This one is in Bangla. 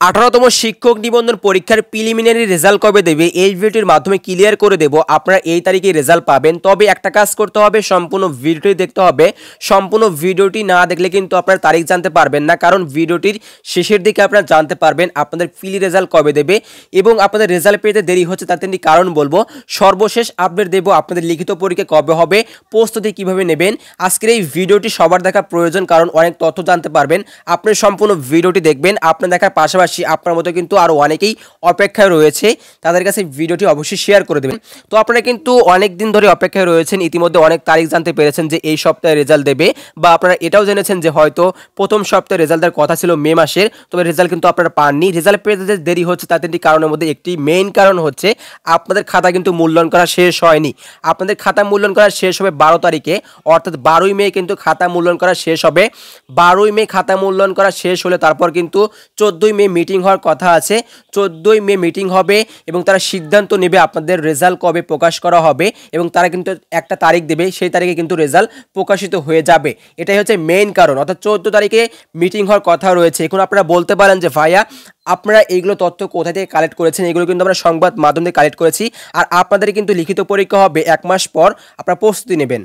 18তম শিক্ষক নিবন্ধন পরীক্ষার প্রিলিমিনারি রেজাল্ট কবে দেবে এই ভিডিওটির মাধ্যমে ক্লিয়ার করে দেব। আপনারা এই তারিখে রেজাল্ট পাবেন, তবে একটা কাজ করতে হবে, সম্পূর্ণ ভিডিওটি দেখতে হবে। সম্পূর্ণ ভিডিওটি না দেখলে কিন্তু আপনারা তারিখ জানতে পারবেন না, কারণ ভিডিওটির শেষের দিকে আপনারা জানতে পারবেন আপনাদের প্রিলি রেজাল্ট কবে দেবে এবং আপনাদের রেজাল্ট পেতে দেরি হচ্ছে তার তিনটি কারণ বলবো। সর্বশেষ আপডেট দেব আপনাদের লিখিত পরীক্ষা কবে হবে, প্রস্তুতি কিভাবে নেবেন। আজকের এই ভিডিওটি সবার দেখা প্রয়োজন, কারণ অনেক তথ্য জানতে পারবেন। আপনি সম্পূর্ণ ভিডিওটি দেখবেন, আপনার দেখার পাশাপাশি আপনার মতো কিন্তু আরো অনেকেই অপেক্ষায় রয়েছে, তাদের কাছে ভিডিওটি অবশ্যই শেয়ার করে দেবেন। তো আপনারা কিন্তু অনেক দিন ধরে অপেক্ষায় রয়েছেন, ইতিমধ্যে অনেক তারিখ জানতে পেরেছেন যে এই সপ্তাহে রেজাল্ট দেবে, বা আপনারা এটাও জেনেছেন যে হয়তো প্রথম সপ্তাহে রেজাল্টের কথা ছিল মে মাসের, তবে রেজাল্ট কিন্তু আপনারা পাননি। রেজাল্ট পেতে যে দেরি হচ্ছে তার তিনটি কারণের মধ্যে একটি মেইন কারণ হচ্ছে আপনাদের খাতা কিন্তু মূল্যায়ন করা শেষ হয়নি। আপনাদের খাতা মূল্যায়ন করা শেষ হবে 12 তারিখে, অর্থাৎ 12ই মে কিন্তু খাতা মূল্যায়ন করা শেষ হবে। 12ই মে খাতা মূল্যায়ন করা শেষ হলে তারপর কিন্তু 14ই মে মিটিং হওয়ার কথা আছে। 14ই মে মিটিং হবে এবং তারা সিদ্ধান্ত নেবে আপনাদের রেজাল্ট কবে প্রকাশ করা হবে, এবং তারা কিন্তু একটা তারিখ দেবে, সেই তারিখে কিন্তু রেজাল্ট প্রকাশিত হয়ে যাবে। এটাই হচ্ছে মেইন কারণ, অর্থাৎ 14 তারিখে মিটিং হওয়ার কথা রয়েছে। এখন আপনারা বলতে পারেন যে ভাইয়া আপনারা এইগুলো তথ্য কোথা থেকে কালেক্ট করেছেন, এগুলো কিন্তু আমরা সংবাদ মাধ্যম থেকে কালেক্ট করেছি। আর আপনাদের কিন্তু লিখিত পরীক্ষা হবে 1 মাস পর, আপনারা প্রস্তুতি নেবেন।